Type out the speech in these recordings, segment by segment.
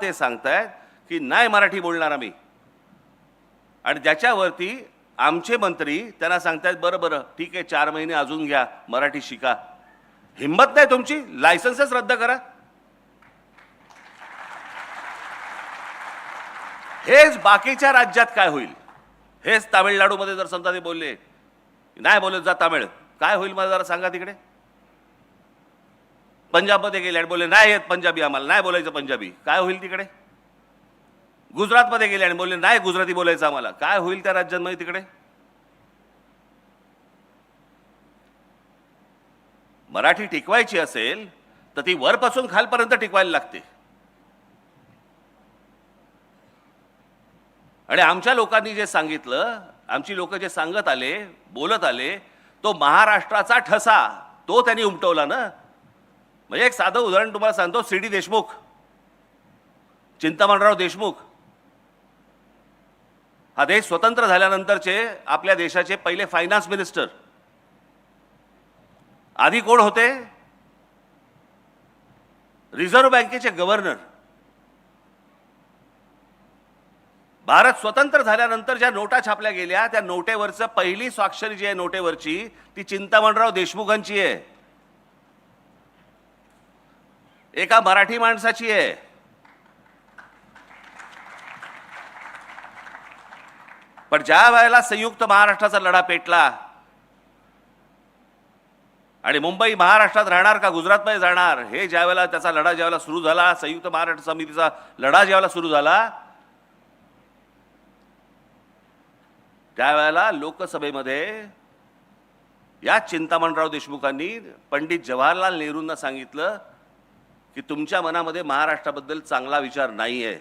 ते सांगतायत की नाही मराठी बोलणार आम्ही, आणि ज्याच्यावरती आमचे मंत्री त्यांना सांगतायत बरं बरं ठीक आहे 4 महिने अजून घ्या, मराठी शिका. हिंमत नाही तुमची, लायसन्सच रद्द करा. हेच बाकीच्या राज्यात काय होईल? हेच तामिळनाडूमध्ये जर समजा ते बोलले नाही बोलत जा तामिळ, काय होईल मला जरा सांगा तिकडे. पंजाबमध्ये गेले आणि बोलले नाही येत पंजाबी, आम्हाला नाही बोलायचं पंजाबी, काय होईल तिकडे. गुजरातमध्ये गेले आणि बोलले नाही गुजराती बोलायचं आम्हाला, काय होईल त्या राज्यांमध्ये तिकडे. मराठी टिकवायची असेल तर ती वरपासून खालपर्यंत टिकवायला लागते. आणि आमच्या लोकांनी जे सांगितलं, आमची लोक जे सांगत आले बोलत आले, तो महाराष्ट्राचा ठसा तो त्यांनी उमटवला ना. म्हणजे एक साधं उदाहरण तुम्हाला सांगतो. सी डी देशमुख, चिंतामणराव देशमुख, हा देश स्वतंत्र झाल्यानंतरचे आपल्या देशाचे पहिले फायनान्स मिनिस्टर. आधी कोण होते? रिझर्व्ह बँकेचे गव्हर्नर. भारत स्वतंत्र झाल्यानंतर ज्या नोटा छापल्या गेल्या त्या नोटेवरचं पहिली स्वाक्षरी जी आहे नोटेवरची ती चिंतामणराव देशमुखांची आहे, एका मराठी माणसाची आहे. पण ज्या वेळेला संयुक्त महाराष्ट्राचा लढा पेटला आणि मुंबई महाराष्ट्रात राहणार का गुजरातमध्ये जाणार हे ज्यावेळेला त्याचा लढा ज्यावेळेला सुरू झाला, संयुक्त महाराष्ट्र समितीचा लढा ज्यावेळेला सुरू झाला, त्यावेळेला लोकसभेमध्ये या चिंतामणराव देशमुखांनी पंडित जवाहरलाल नेहरूंना सांगितलं की तुमच्या मनामध्ये महाराष्ट्राबद्दल चांगला विचार नाही आहे.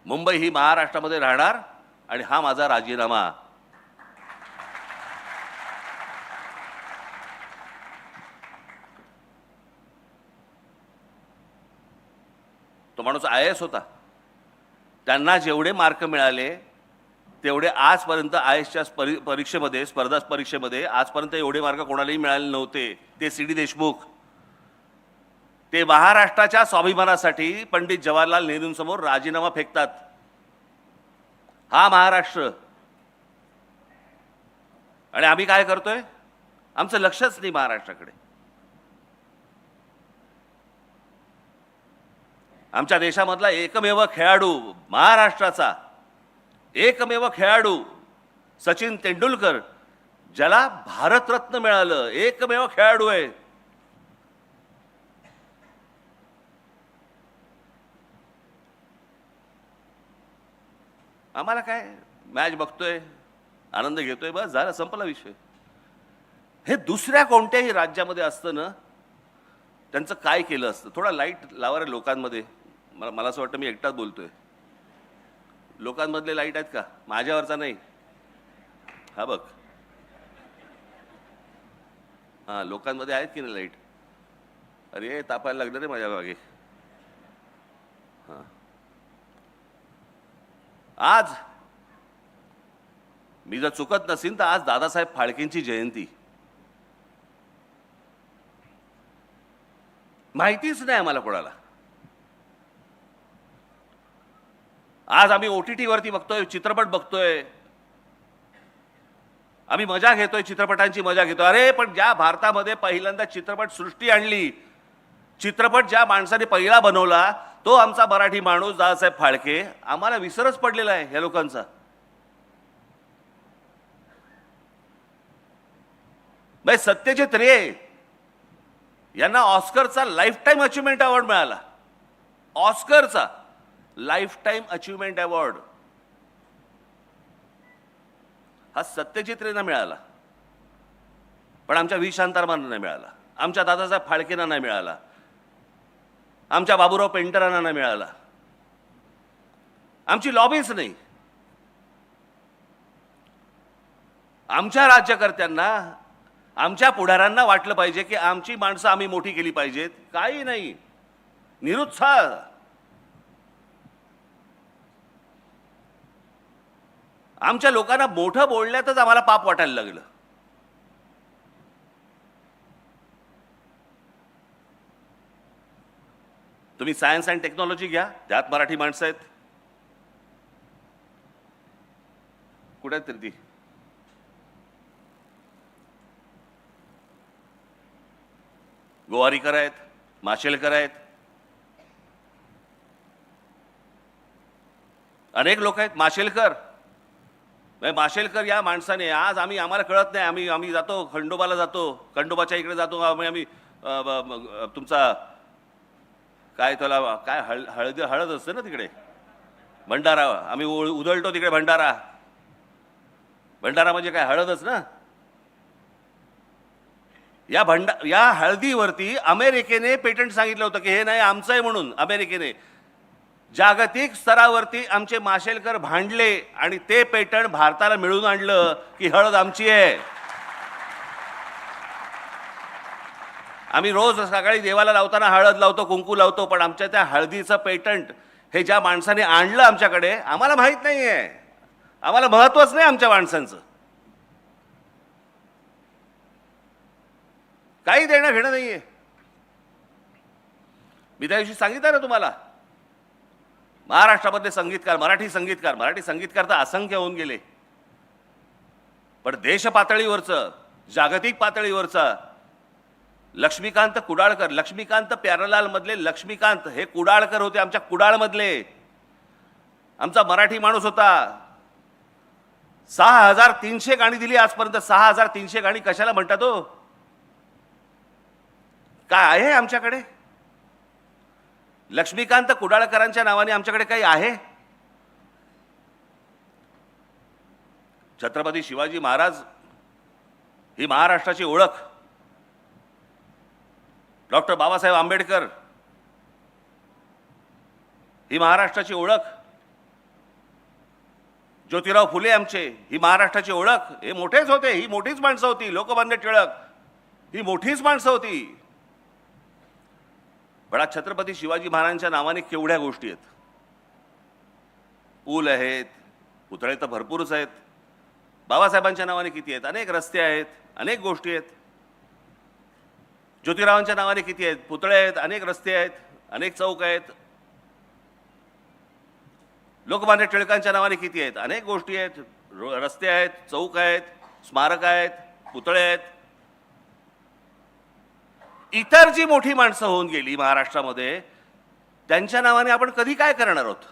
मुंबई ही महाराष्ट्रामध्ये राहणार आणि हा माझा राजीनामा. तो माणूस IAS होता. त्यांना जेवढे मार्क मिळाले तेवढे आजपर्यंत IASच्या परीक्षेमध्ये, स्पर्धा परीक्षेमध्ये आजपर्यंत एवढे मार्क कोणालाही मिळाले नव्हते. ते सी डी देशमुख, ते महाराष्ट्राच्या स्वाभिमानासाठी पंडित जवाहरलाल नेहरूंसमोर राजीनामा फेकतात. हा महाराष्ट्र. आणि आम्ही काय करतोय? आमचं लक्षच नाही महाराष्ट्राकडे. आमच्या देशामधला एकमेव खेळाडू, महाराष्ट्राचा एकमेव खेळाडू सचिन तेंडुलकर, ज्याला भारतरत्न मिळालं, एकमेव खेळाडू आहे. आम्हाला काय, मॅच बघतोय, आनंद घेतोय, बस झालं, संपला विषय. हे दुसऱ्या कोणत्याही राज्यामध्ये असतं ना, त्यांचं काय केलं असतं. थोडा लाईट लावा रे लोकांमध्ये. मला असं वाटतं मी एकटाच बोलतोय. लोकांमधले लाईट आहेत का? माझ्यावरचा नाही, हा बघ. हां, लोकांमध्ये आहेत की नाही लाईट? अरे तापायला लागलं रे माझ्या मागे. हां, आज मी जर चुकत नसीन तर आज दादासाहेब फाळकेंची जयंती. माहितीच नाही आम्हाला कोणाला. आज आम्ही OTT वरती बघतोय, चित्रपट बघतोय, आम्ही मजा घेतोय, चित्रपटांची मजा घेतोय. अरे पण ज्या भारतामध्ये पहिल्यांदा चित्रपट सृष्टी आणली, चित्रपट ज्या माणसाने पहिला बनवला तो आमचा मराठी माणूस दादासाहेब फाळके. आम्हाला विसरच पडलेला आहे ह्या लोकांचा. सत्यजित रे यांना ऑस्करचा लाईफ टाईम अचिव्हमेंट अवॉर्ड मिळाला. ऑस्करचा लाईफ टाईम अचिव्हमेंट अवॉर्ड हा सत्यजित रेंना मिळाला, पण आमच्या व्ही शांतारामांना नाही मिळाला, आमच्या दादासाहेब फाळकेंना नाही मिळाला, आमच्या बाबूराव पेंटरांना नाही मिळाला. आमची लॉबीच नाही. आमच्या राज्यकर्त्यांना, आमच्या पुढाऱ्यांना वाटलं पाहिजे की आमची माणसं आम्ही मोठी केली पाहिजेत. काही नाही, निरुत्साह. आमच्या लोकांना मोठं बोलण्यातच आम्हाला पाप वाटायला लागलं. तुम्ही सायन्स अँड टेक्नॉलॉजी घ्या, त्यात मराठी माणसं आहेत. कुठे आहेत ती? गोवारीकर आहेत, माशेलकर आहेत, अनेक लोक आहेत. माशेलकर या माणसाने आज आम्हाला कळत नाही, आम्ही जातो खंडोबाला, जातो खंडोबाच्या इकडे जातो, आम्ही तुमचा काय त्याला काय हळद असते ना तिकडे, भंडारा, आम्ही उधळतो तिकडे भंडारा म्हणजे काय हळदच ना. या हळदीवरती अमेरिकेने पेटंट सांगितलं होतं की हे नाही आमचं आहे म्हणून. अमेरिकेने जागतिक स्तरावरती आमचे माशेलकर भांडले आणि ते पेटंट भारताला मिळवून आणलं की हळद आमची आहे. आम्ही रोज सकाळी देवाला लावताना हळद लावतो, कुंकू लावतो, पण आमच्या त्या हळदीचं पेटंट हे ज्या माणसाने आणलं आमच्याकडे, आम्हाला माहित नाहीये, आम्हाला महत्वच नाही आमच्या माणसांचं. काही देणं घेणं नाहीये. मी त्या दिवशी सांगितलं ना तुम्हाला, महाराष्ट्रामधले संगीतकार, मराठी संगीतकार तर असंख्य होऊन गेले, पण देश पातळीवरचं, जागतिक पातळीवरचं लक्ष्मीकांत कुडाळकर, लक्ष्मीकांत प्यारलाल मधले लक्ष्मीकांत हे कुडाळकर होते, आमच्या कुडाळमधले. आमचा मराठी माणूस होता. 6300 गाणी दिली आजपर्यंत. 6300 गाणी कशाला म्हणतात हो? काय आहे आमच्याकडे? लक्ष्मीकांत कुडाळकरांच्या नावाने आमच्याकडे काही आहे? छत्रपती शिवाजी महाराज ही महाराष्ट्राची ओळख. डॉक्टर बाबासाहेब आंबेडकर ही महाराष्ट्राची ओळख. ज्योतिराव फुले आमचे ही महाराष्ट्राची ओळख. हे मोठेच होते, ही मोठीच माणसं होती. लोकमान्य टिळक ही मोठीच माणसं होती. पण आज छत्रपती शिवाजी महाराजांच्या नावाने केवढ्या गोष्टी आहेत. पूल आहेत, पुतळे तर भरपूरच आहेत. बाबासाहेबांच्या नावाने किती आहेत? अनेक रस्ते आहेत, अनेक गोष्टी आहेत. ज्योतिरावांच्या नावाने किती आहेत? पुतळे आहेत, अनेक रस्ते आहेत, अनेक चौक आहेत. लोकमान्य टिळकांच्या नावाने किती आहेत? अनेक गोष्टी आहेत, रस्ते आहेत, चौक आहेत, स्मारक आहेत, पुतळे आहेत. इतर जी मोठी माणसं होऊन गेली महाराष्ट्रामध्ये, त्यांच्या नावाने आपण कधी काय करणार आहोत?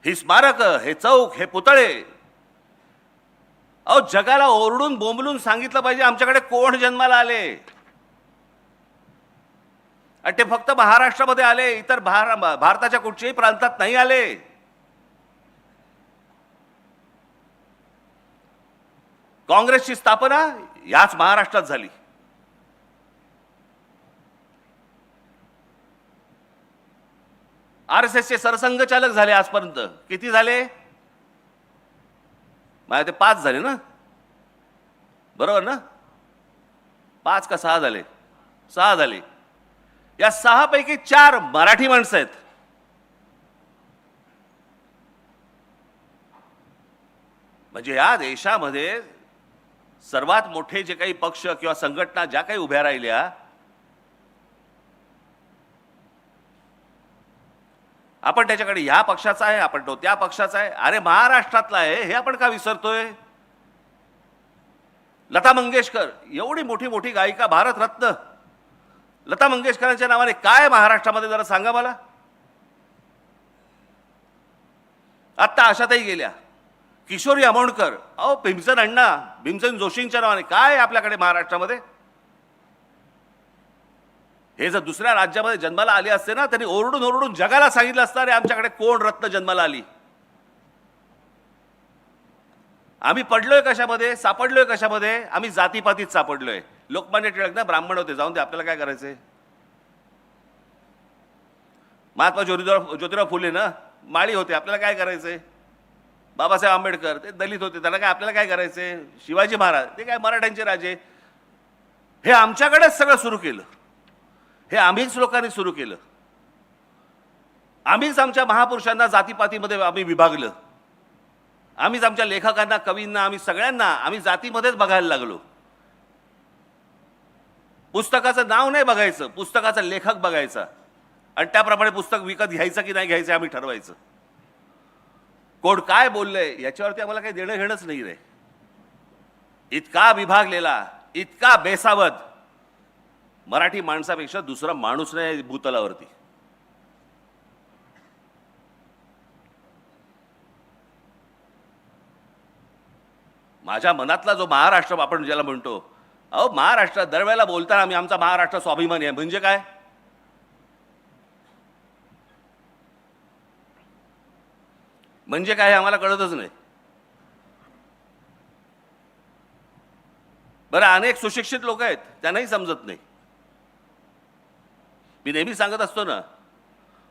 ही स्मारक, हे चौक, हे पुतळे, अहो जगाला ओरडून बोंबलून सांगितलं पाहिजे आमच्याकडे कोण जन्माला आले. आणि ते फक्त महाराष्ट्रामध्ये आले, इतर भारताच्या कुठच्याही प्रांतात नाही आले. काँग्रेसची स्थापना याच महाराष्ट्रात झाली. RSSचे सरसंघचालक झाले आजपर्यंत. किती झाले? माझ्या ते 5 झाले ना, बरोबर ना? 5 का 6 झाले? 6 झाले. या 6 पैकी 4 मराठी माणसं आहेत. म्हणजे या देशामध्ये सर्वात मोठे जे काही पक्ष किंवा संघटना ज्या काही उभ्या राहिल्या, आपण त्याच्याकडे ह्या पक्षाचा आहे, आपण तो त्या पक्षाचा आहे. अरे महाराष्ट्रातला आहे हे आपण का विसरतोय? लता मंगेशकर एवढी मोठी मोठी गायिका, भारतरत्न लता मंगेशकरांच्या नावाने काय महाराष्ट्रामध्ये जरा सांगा मला. आत्ता आशाताई गेल्या, किशोरी आमोणकर, अहो भीमसेन अण्णा, भीमसेन जोशींच्या नावाने काय आपल्याकडे महाराष्ट्रामध्ये. हे जर दुसऱ्या राज्यामध्ये जन्माला आले असते ना, त्यांनी ओरडून ओरडून जगाला सांगितलं असतं अरे आमच्याकडे कोण रत्न जन्माला आली. आम्ही पडलोय कशामध्ये, सापडलोय कशामध्ये? आम्ही जातीपातीत सापडलोय. लोकमान्य टिळक ना ब्राह्मण होते, जाऊन दे, आपल्याला काय करायचंय. महात्मा ज्योतिराव फुले ना माळी होते, आपल्याला काय करायचंय. बाबासाहेब आंबेडकर ते दलित होते, त्याला काय आपल्याला काय करायचंय. शिवाजी महाराज ते काय मराठ्यांचे राजे. हे आमच्याकडेच सगळं सुरू केलं. हे आम्हीच लोकांनी सुरू केलं. आम्हीच आमच्या महापुरुषांना जातीपातीमध्ये आम्ही विभागलं. आम्हीच आमच्या लेखकांना, कवींना, आम्ही सगळ्यांना आम्ही जातीमध्येच बघायला लागलो. पुस्तकाचं नाव नाही बघायचं, पुस्तकाचा लेखक बघायचा आणि त्याप्रमाणे पुस्तक विकत घ्यायचं की नाही घ्यायचं आम्ही ठरवायचं. कोण काय बोललंय याच्यावरती आम्हाला काही देणं घेणंच नाही रे. इतका विभागलेला, इतका बेसावध मराठी माणसापेक्षा दुसरा माणूस नाही भूतलावरती. माझ्या मनातला जो महाराष्ट्र आपण ज्याला म्हणतो, अहो महाराष्ट्र दरवेळेला बोलताना आम्ही आमचा महाराष्ट्र स्वाभिमानी आहे म्हणजे काय? म्हणजे काय आम्हाला कळतच नाही. बरं, अनेक सुशिक्षित लोक आहेत त्यांनाही समजत नाही. मी नेहमी सांगत असतो ना,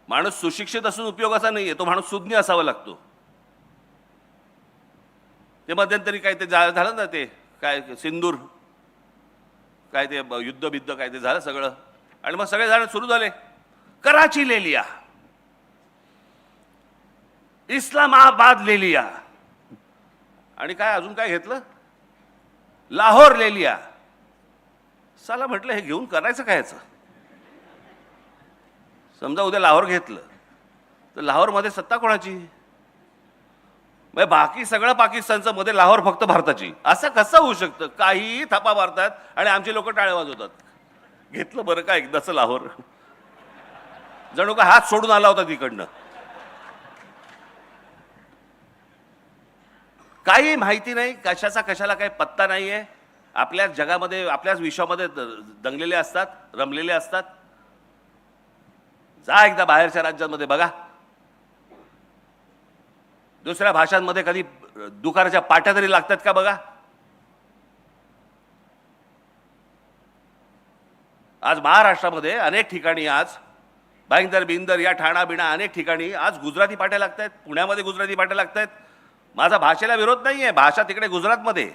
माणूस सुशिक्षित असून उपयोगाचा नाहीये, तो माणूस सुज्ञ असावा लागतो. ते मध्यंतरी काय ते झालं ना, ते काय सिंदूर काय ते युद्ध बिद्ध काय ते झालं सगळं, आणि मग सगळे जण सुरू झाले कराची ले लिया, इस्लामाबाद ले लिया, आणि काय अजून काय घेतलं, लाहोर ले लिया. साला म्हटलं हे घेऊन करायचं काय याचं? समजा उद्या लाहोर घेतलं तर लाहोरमध्ये सत्ता कोणाची? बाकी सगळं पाकिस्तानचं, मध्ये लाहोर फक्त भारताची. असं कसं होऊ शकतं? काही थापा मारतात आणि आमचे लोक टाळे वाजवतात. घेतलं बरं का एकदाच लाहोर, जणू का हात सोडून आला होता तिकडनं. काही माहिती नाही, कशाचा कशाला काही पत्ता नाहीये. आपल्याच जगामध्ये, आपल्याच विश्वामध्ये दंगलेले असतात, रमलेले असतात. जा एकदा बाहेरच्या राज्यांमध्ये बघा, दुसऱ्या भाषांमध्ये कधी दुकानाच्या पाट्या तरी लागतात का बघा. आज महाराष्ट्रामध्ये अनेक ठिकाणी, आज भाईंदर बिंदर या ठाणा बिणा अनेक ठिकाणी आज गुजराती पाट्या लागतात. पुण्यामध्ये गुजराती पाट्या लागतात. माझा भाषेला विरोध नाहीये, भाषा तिकडे गुजरातमध्ये,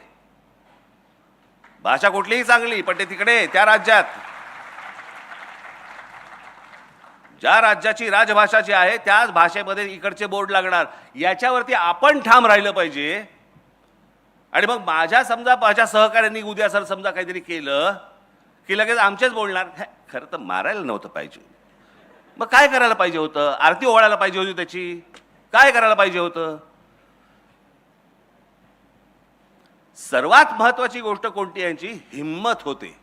भाषा कुठलीही चांगली, पण ते तिकडे त्या राज्यात, ज्या राज्याची राजभाषा जी आहे त्याच भाषेमध्ये इकडचे बोर्ड लागणार. याच्यावरती आपण ठाम राहिलं पाहिजे. आणि मग माझ्या सहकाऱ्यांनी उद्या सर समजा काहीतरी केलं की लगेच आमचेच बोलणार. खरं तर मारायला नव्हतं पाहिजे. मग काय करायला पाहिजे होतं? आरती ओवाळायला पाहिजे होती त्याची. काय करायला पाहिजे होतं? सर्वात महत्वाची गोष्ट कोणती? यांची हिम्मत होते.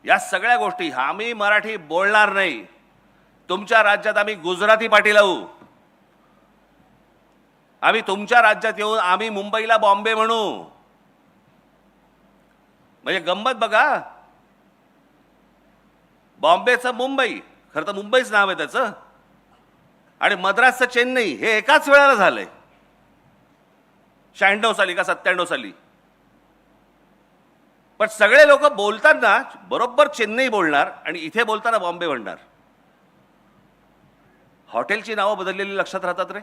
या सगळ्या गोष्टी, आम्ही मराठी बोलणार नाही, तुमच्या राज्यात आम्ही गुजराती पाटी लावू, आम्ही तुमच्या राज्यात येऊन आम्ही मुंबईला बॉम्बे म्हणू. म्हणजे गंमत बघा, बॉम्बेचं मुंबई, खरं तर मुंबईच नाव आहे त्याचं, आणि मद्रासचं चेन्नई हे एकाच वेळेला झालंय. 96 साली का 97 साली. पण सगळे लोक बोलताना बरोबर चेन्नई बोलणार आणि इथे बोलताना बॉम्बे म्हणणार. हॉटेलची नावं बदललेली लक्षात राहतात रे.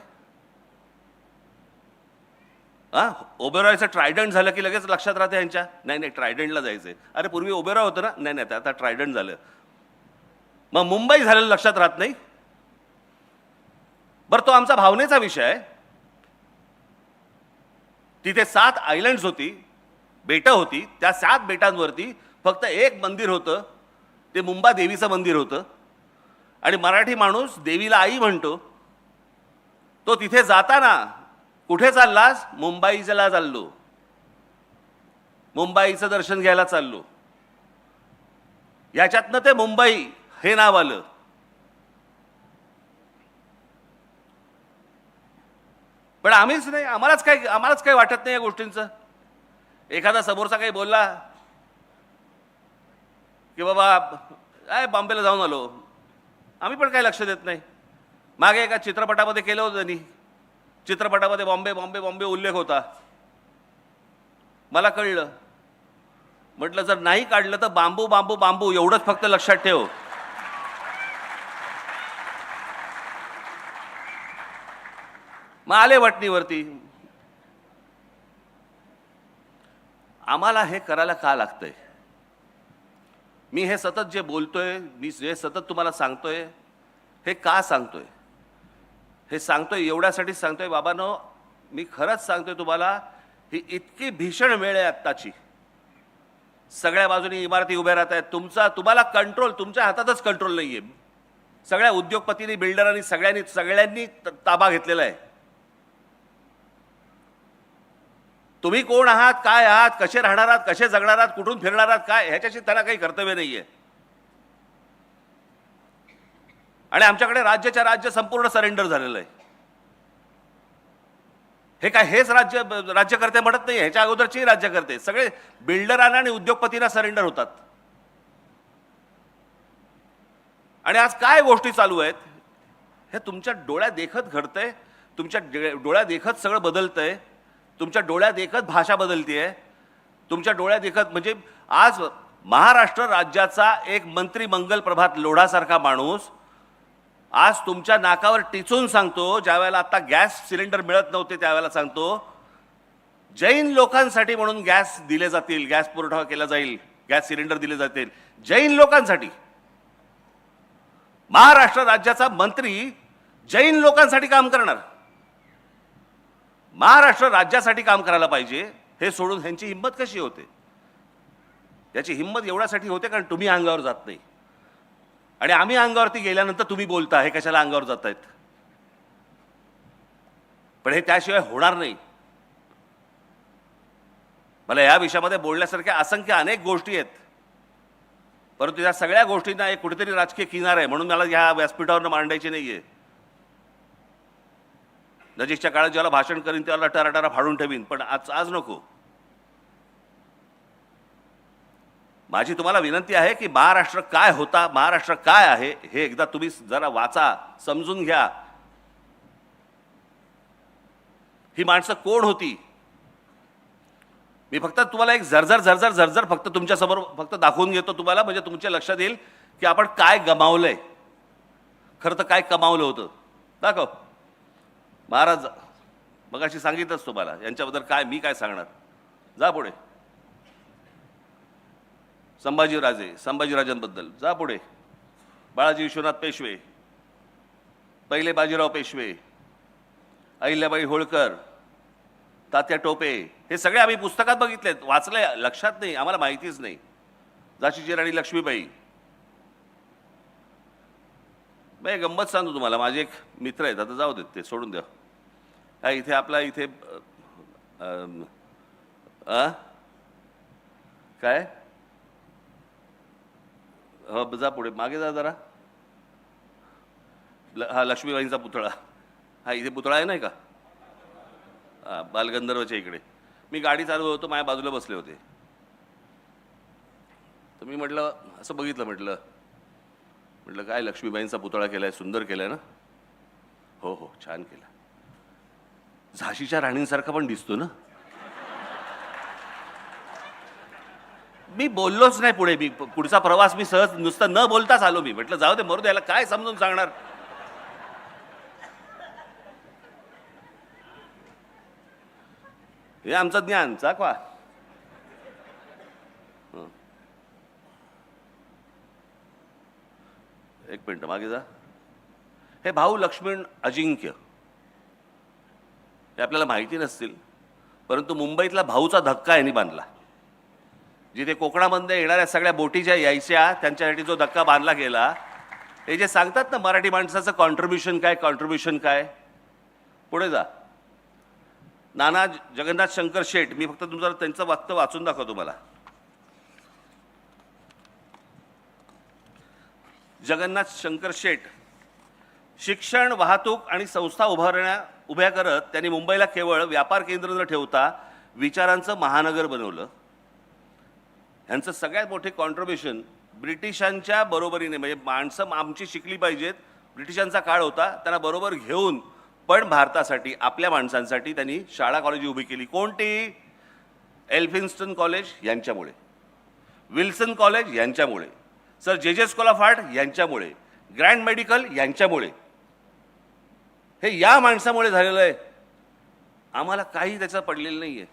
ओबेरॉयचं ट्रायडंट झालं की लगेच लक्षात राहते यांच्या. नाही ट्रायडंटला जायचंय. अरे पूर्वी ओबेरॉय होतं ना. नाही आता ट्रायडंट झालं. मग मुंबई झालेलं लक्षात राहत नाही. बरं, तो आमचा भावनेचा विषय आहे. तिथे 7 आयलंड्स होती, बेटं होती. त्या 7 बेटांवरती फक्त एक मंदिर होतं, ते मुंबा देवीचं मंदिर होतं. आणि मराठी माणूस देवीला आई म्हणतो. तो तिथे जाताना कुठे चाललास? मुंबईला चाललो, मुंबईचं दर्शन घ्यायला चाललो. याच्यातनं ते मुंबई हे नाव आलं. पण आम्हीच नाही, आम्हालाच काही वाटत नाही या गोष्टींचं. एखादा समोरचा काही बोलला की बाबा काय बॉम्बेला जाऊन आलो, आम्ही पण काही लक्ष देत नाही. मागे एका चित्रपटामध्ये केलं होतं त्यांनी, चित्रपटामध्ये बॉम्बे बॉम्बे बॉम्बे उल्लेख होता. मला कळलं, म्हटलं जर नाही काढलं तर बांबू बांबू बांबू एवढंच फक्त लक्षात ठेव. मग आले वटणीवरती. आम्हाला हे करायला का लागतंय? मी हे सतत जे बोलतोय, मी जे सतत तुम्हाला सांगतोय, हे का सांगतोय? हे सांगतोय एवढ्यासाठी सांगतोय बाबांनो, मी खरंच सांगतोय तुम्हाला, ही इतकी भीषण वेळ आहे आत्ताची. सगळ्या बाजूनी इमारती उभ्या राहत आहेत. तुम्हाला कंट्रोल, तुमच्या हातातच कंट्रोल नाहीये. सगळ्या उद्योगपतींनी, बिल्डरांनी, सगळ्यांनी ताबा घेतलेला आहे. तुम्ही कोण आहात, काय आहात, कसे राहणार आहात, कसे जगणार आहात, कुठून फिरणार आहात, काय, ह्याच्याशी त्यांना काही कर्तव्य नाहीये. आणि आमच्याकडे राज्याच्या राज्य संपूर्ण सरेंडर झालेलं आहे. हे काय हेच राज्यकर्ते म्हणत नाही, ह्याच्या अगोदरची राज्यकर्ते सगळे बिल्डरांना आणि उद्योगपतींना सरेंडर होतात. आणि आज काय गोष्टी चालू आहेत हे तुमच्या डोळ्यात देखत घडतंय. तुमच्या डोळ्यात देखत सगळं बदलतंय. तुमच्या डोळ्यात देखत भाषा बदलतीये. तुमच्या डोळ्यात देखत म्हणजे आज महाराष्ट्र राज्याचा एक मंत्री मंगल प्रभात लोढासारखा माणूस आज तुमच्या नाकावर टिचून सांगतो, ज्यावेळेला आता गॅस सिलेंडर मिळत नव्हते त्यावेळेला सांगतो, जैन लोकांसाठी म्हणून गॅस दिले जातील, गॅस पुरवठा केला जाईल, गॅस सिलेंडर दिले जातील जैन लोकांसाठी. महाराष्ट्र राज्याचा मंत्री जैन लोकांसाठी काम करणार. महाराष्ट्र राज्यासाठी काम करायला पाहिजे हे सोडून ह्यांची हिंमत कशी होते? याची हिंमत एवढ्यासाठी होते कारण तुम्ही अंगावर जात नाही. आणि आम्ही अंगावरती गेल्यानंतर तुम्ही बोलता हे कशाला अंगावर जात आहेत. पण हे त्याशिवाय होणार नाही. मला या विषयामध्ये बोलण्यासारख्या असंख्य अनेक गोष्टी आहेत, परंतु या सगळ्या गोष्टींना एक कुठेतरी राजकीय किनार आहे म्हणून मला ह्या व्यासपीठावर मांडायची नाहीये. नजीकच्या काळात ज्याला भाषण करीन त्याला टराटरा फाडून ठेवीन, पण आज नको. माझी तुम्हाला विनंती आहे की महाराष्ट्र काय होता, महाराष्ट्र काय आहे हे एकदा तुम्ही जरा वाचा, समजून घ्या. ही माणसं कोण होती? मी फक्त तुम्हाला एक झरझर फक्त तुमच्यासमोर फक्त दाखवून घेतो तुम्हाला, म्हणजे तुमच्या लक्षात येईल की आपण काय गमावलंय, खरं तर काय कमावलं होतं. दाखव. महाराज मगाशी सांगितलंच तुम्हाला यांच्याबद्दल काय, मी काय सांगणार. जा पुढे. संभाजीराजांबद्दल जा पुढे. बाळाजी विश्वनाथ पेशवे, पहिले बाजीराव पेशवे, अहिल्याबाई होळकर, तात्या टोपे, हे सगळे आम्ही पुस्तकात बघितलेत, वाचले, लक्षात नाही, आम्हाला माहितीच नाही. झाशीची राणी लक्ष्मीबाई. मी गंमत सांगतो तुम्हाला. माझे एक मित्र आहेत, आता जाऊ देत, ते सोडून द्या. हा इथे आपला इथे काय जा पुढे, मागे जा जरा. हा लक्ष्मीबाईंचा पुतळा. हा इथे पुतळा आहे नाही का? हा बालगंधर्वच्या इकडे. मी गाडी चालू होतो, माझ्या बाजूला बसले होते, तर मी म्हटलं, असं बघितलं, म्हटलं काय लक्ष्मीबाईंचा पुतळा केलाय, सुंदर केलाय ना? हो हो छान केला. झाशीच्या राणींसारखा पण दिसतो ना? मी बोललोच नाही पुढे. मी पुढचा प्रवास मी सहज नुसतं न बोलताच आलो. मी म्हटलं जाऊ दे, मरू द्यायला काय समजून सांगणार. हे आमचं ज्ञान चाकवा. एक मिनिट मागे जा. हे भाऊ लक्ष्मण अजिंक्य हे आपल्याला माहिती नसतील, परंतु मुंबईतला भाऊचा धक्का यांनी बांधला. जिथे कोकणामध्ये येणाऱ्या सगळ्या बोटी ज्या यायच्या त्यांच्यासाठी जो धक्का बांधला गेला, हे जे सांगतात ना मराठी माणसाचं कॉन्ट्रीब्युशन काय, पुढे जा. नाना जगन्नाथ शंकर शेठ. मी फक्त तुमचं त्यांचं वक्तव्य वाचून दाखवतो तुम्हाला. जगन्नाथ शंकर शेठ शिक्षण, वाहतूक आणि संस्था उभ्या करत त्यांनी मुंबईला केवळ व्यापार केंद्र न ठेवता विचारांचं महानगर बनवलं. यांचं सगळ्यात मोठे कॉन्ट्रीब्युशन ब्रिटिशांच्या बरोबरीने, म्हणजे माणसं आमची शिकली पाहिजेत, ब्रिटिशांचा काळ होता, त्यांना बरोबर घेऊन पण भारतासाठी, आपल्या माणसांसाठी त्यांनी शाळा कॉलेज उभी केली. कोणती? एल्फिन्स्टन कॉलेज यांच्यामुळे, विल्सन कॉलेज यांच्यामुळे, सर जे स्कूल ऑफ आर्ट यांच्यामुळे, ग्रँड मेडिकल यांच्यामुळे. हे या माणसामुळे झालेलं आहे. आम्हाला काही त्याचं पडलेलं नाही आहे.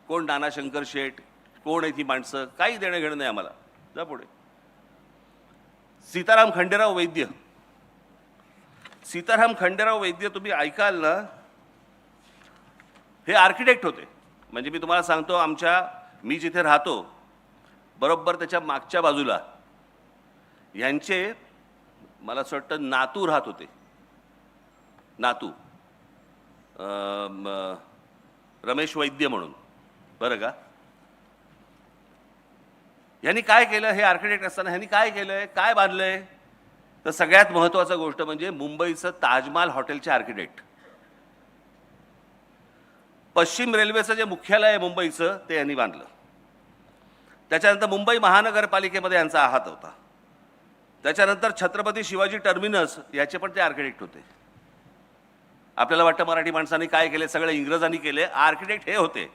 कोण नाना शंकर शेठ, कोण आहे ती माणसं, काही देणं घेणं नाही आम्हाला. जा पुढे. सीताराम खंडेराव वैद्य. सीताराम खंडेराव वैद्य तुम्ही ऐकाल ना, हे आर्किटेक्ट होते. म्हणजे मी तुम्हाला सांगतो, मी जिथे राहतो बरोबर त्याच्या मागच्या बाजूला यांचे मला असं वाटतं नातू राहत होते. नातू रमेश वैद्य म्हणून, बरं का. यांनी काय केलं, हे आर्किटेक्ट असताना ह्यांनी काय केलंय, काय बांधलंय, तर सगळ्यात महत्त्वाचं गोष्ट म्हणजे मुंबईचं ताजमहाल हॉटेलचे आर्किटेक्ट. पश्चिम रेल्वेचं जे मुख्यालय आहे मुंबईचं ते यांनी बांधलं. त्याच्यानंतर मुंबई महानगरपालिकेमध्ये यांचा हात होता. त्याच्यानंतर छत्रपती शिवाजी टर्मिनस याचे पण ते आर्किटेक्ट होते. आपल्याला वाटतं मराठी माणसांनी काय केले, सगळे इंग्रजांनी केले, आर्किटेक्ट हे होते.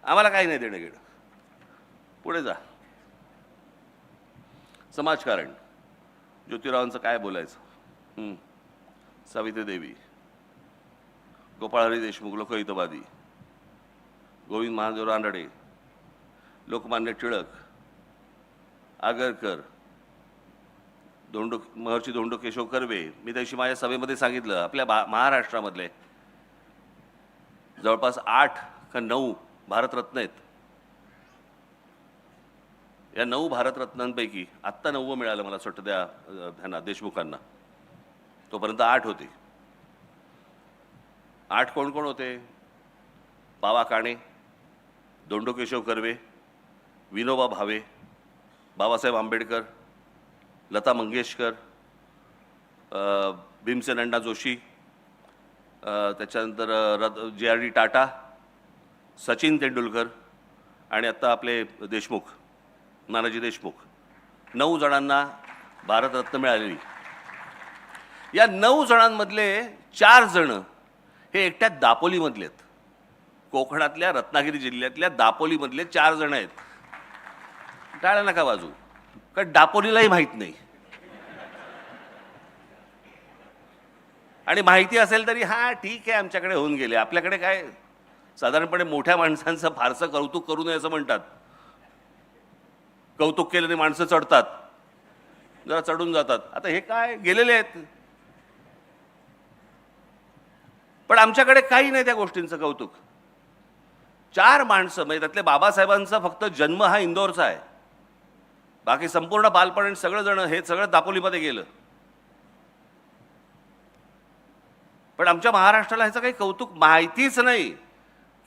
आम्हाला काही नाही देणं घेणं. पुढे जा. समाजकारण, ज्योतिरावांचं काय बोलायचं. सावित्री देवी, गोपाळहरी देशमुख लोकहितवादी, गोविंद महादेव रानडे, लोकमान्य टिळक, आगरकर, महर्षी धोंडो केशव कर्वे. मी त्याशी माझ्या सभेमध्ये सांगितलं, आपल्या महाराष्ट्रामधले जवळपास 8 का 9 भारतरत्न आहेत. या 9 भारतरत्नांपैकी आत्ता 9वं मिळालं मला असं वाटतं त्या ह्यांना देशमुखांना. तोपर्यंत 8 होते. 8 कोण कोण होते? बावा काणे, धोंडो केशव कर्वे, विनोबा भावे, बाबासाहेब आंबेडकर, लता मंगेशकर, भीमसेन अण्णा जोशी, त्याच्यानंतर JRD टाटा, सचिन तेंडुलकर आणि आत्ता आपले देशमुख, नानाजी देशमुख. 9 जणांना भारतरत्न मिळालेली. या 9 जणांमधले 4 जण हे एकट्या दापोलीमधले आहेत. कोकणातल्या रत्नागिरी जिल्ह्यातल्या दापोलीमधले 4 जण आहेत. टाळ्या नका वाजू, कारण दापोलीलाही माहीत नाही. आणि माहिती असेल तरी हा ठीक आहे आमच्याकडे होऊन गेले. आपल्याकडे काय साधारणपणे मोठ्या माणसांचं फारसं कौतुक करू नये असं म्हणतात. कौतुक केल्याने माणसं चढतात, जरा चढून जातात. आता हे काय गेलेले आहेत. पण आमच्याकडे काही नाही त्या गोष्टींचं कौतुक. 4 माणसं म्हणजे त्यातले बाबासाहेबांचा फक्त जन्म हा इंदोरचा आहे. बाकी संपूर्ण बालपण सगळं जण हे सगळं दापोलीमध्ये गेलं. पण आमच्या महाराष्ट्राला ह्याचं काही कौतुक माहितीच नाही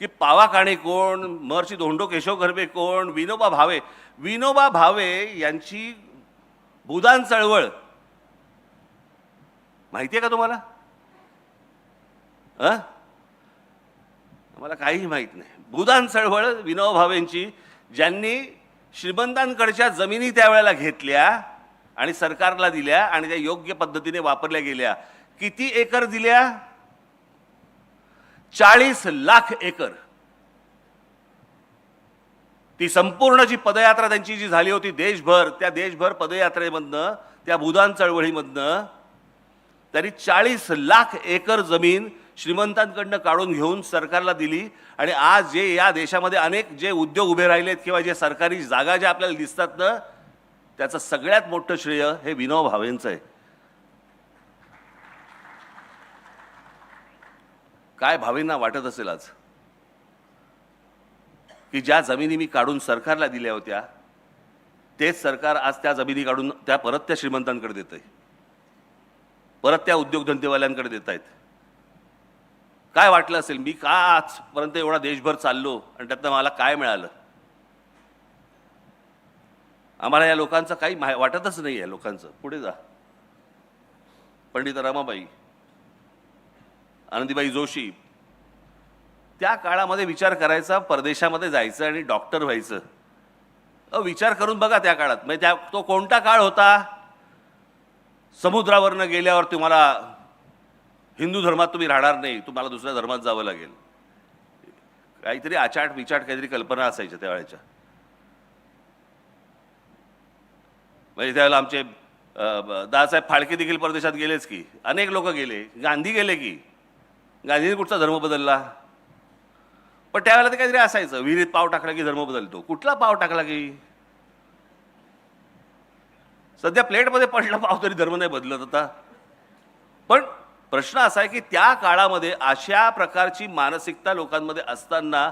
की पावा काणे कोण, महर्षी धोंडो केशव कर्वे कोण, विनोबा भावे. विनोबा भावे यांची भूदान चळवळ माहिती आहे का तुम्हाला? आम्हाला काहीही माहीत नाही. भूदान चळवळ विनोबा भावेंची, ज्यांनी श्रीमंतांकडच्या जमिनी त्यावेळेला घेतल्या आणि सरकारला दिल्या आणि त्या योग्य पद्धतीने वापरल्या गेल्या. किती एकर दिल्या? 40 लाख एकर. ती संपूर्ण जी पदयात्रा त्यांची जी झाली होती देशभर, त्या देशभर पदयात्रेमधनं, त्या भूदान चळवळीमधनं त्यांनी 40 लाख एकर जमीन श्रीमंतांकडनं काढून घेऊन सरकारला दिली. आणि आज जे या देशामध्ये अनेक जे उद्योग उभे राहिलेत किंवा जे सरकारी जागा ज्या आपल्याला दिसतात ना, त्याचं सगळ्यात मोठं श्रेय हे विनोबा भावेंचं आहे. काय भावेंना वाटत असेल आज की ज्या जमिनी मी काढून सरकारला दिल्या होत्या तेच सरकार आज त्या जमिनी काढून त्या परत त्या श्रीमंतांकडे देत आहे, परत त्या उद्योगधंदेवाल्यांकडे देत आहेत. काय वाटलं असेल मी का आजपर्यंत एवढा देशभर चाललो आणि त्यातनं मला काय मिळालं? आम्हाला या लोकांचं काही वाटतच नाही आहे. लोकांचं पुढे जा. पंडित रमाबाई, आनंदीबाई जोशी. त्या काळामध्ये विचार करायचा, परदेशामध्ये जायचं आणि डॉक्टर व्हायचं. विचार करून बघा त्या काळात, म्हणजे तो कोणता काळ होता? समुद्रावरनं गेल्यावर तुम्हाला हिंदू धर्मात तुम्ही राहणार नाही, तुम्हाला दुसऱ्या धर्मात जावं लागेल. काहीतरी आचाट विचाट काहीतरी कल्पना असायच्या त्यावेळेच्या. म्हणजे त्यावेळेला आमचे दादासाहेब फाळके देखील परदेशात गेलेच की, अनेक लोक गेले. गांधी गेले की, गांधींनी कुठचा धर्म बदलला? पण त्यावेळेला ते काहीतरी असायचं, विहिरीत पाव टाकला की धर्म बदलतो. कुठला पाव टाकला की? सध्या प्लेटमध्ये पडला पाव तरी धर्म नाही बदलत होता. पण प्रश्न असा आहे की त्या काळामध्ये अशा प्रकारची मानसिकता लोकांमध्ये असताना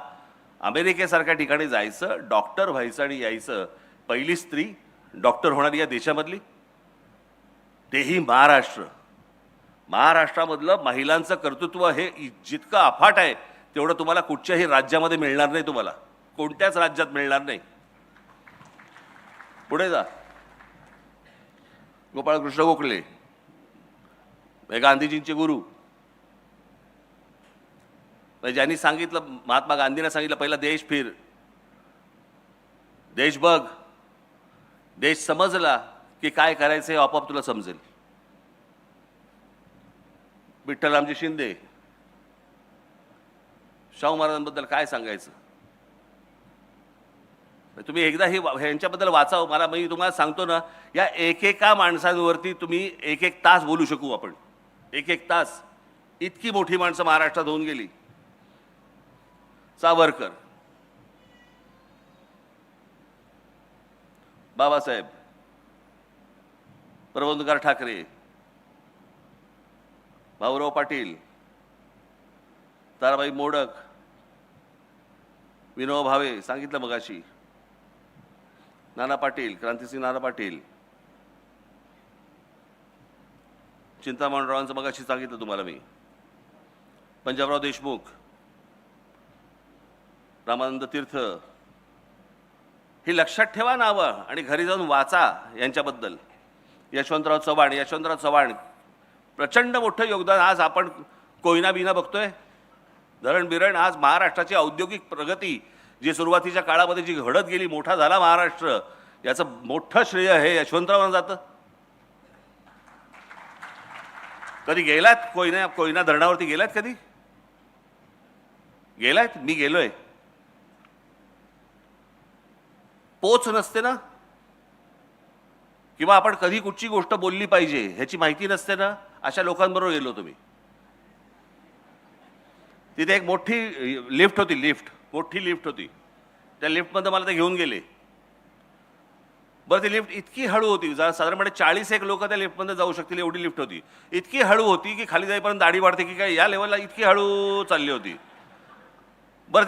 अमेरिकेसारख्या ठिकाणी जायचं, डॉक्टर व्हायचं आणि यायचं. पहिली स्त्री डॉक्टर होणारी या देशामधली, तेही महाराष्ट्र. महाराष्ट्रामधलं महिलांचं कर्तृत्व हे जितकं अफाट आहे तेवढं तुम्हाला कुठच्याही राज्यामध्ये मिळणार नाही. तुम्हाला कोणत्याच राज्यात मिळणार नाही. पुढे जा. गोपाळकृष्ण गोखले हे गांधीजींचे गुरु, ज्यांनी सांगितलं, महात्मा गांधींना सांगितलं, पहिला देश फिर, देश बघ, देश समजला की काय करायचं हे आपोआप तुला समजेल. विठ्ठलरामजी शिंदे, शाहू महाराजांबद्दल काय सांगायचं. तुम्ही एकदा ह्यांच्याबद्दल वाचावं. मला मी तुम्हाला सांगतो ना, या एकेका माणसांवरती तुम्ही एक एक तास बोलू शकू आपण. एक एक तास. इतकी मोठी माणसं महाराष्ट्रात होऊन गेली. सावरकर, बाबासाहेब, प्रबोधनकार ठाकरे, भाऊराव पाटील, ताराबाई मोडक, विनोबा भावे सांगितलं मगाशी, नाना पाटील, क्रांतिसिंह नाना पाटील, चिंतामणरावांचं मगाशी सांगितलं तुम्हाला मी, पंजाबराव देशमुख, रामानंद तीर्थ. ही लक्षात ठेवा नावं आणि घरी जाऊन वाचा यांच्याबद्दल. यशवंतराव चव्हाण प्रचंड मोठं योगदान. आज आपण कोयना बिना बघतोय, धरण बिरण. आज महाराष्ट्राची औद्योगिक प्रगती जी सुरुवातीच्या काळामध्ये जी घडत गेली, मोठा झाला महाराष्ट्र, याचं मोठं श्रेय हे यशवंतरावांना जातं. कधी गेलात कोयना धरणावरती गेलात? कधी गेलात? मी गेलोय. पोच नसते ना, किंवा आपण कधी कुठची गोष्ट बोलली पाहिजे ह्याची माहिती नसते ना, अशा लोकांबरोबर गेलो तुम्ही. तिथे एक मोठी लिफ्ट होती, मोठी लिफ्ट होती. त्या लिफ्टमध्ये मला ते घेऊन गेले. बरं, ती लिफ्ट इतकी हळू होती, साधारणपणे 40 लोक त्या लिफ्टमध्ये जाऊ शकतील एवढी लिफ्ट होती. इतकी हळू होती की खाली जाईपर्यंत दाढी वाढते की काय, या लेवलला इतकी हळू चालली होती.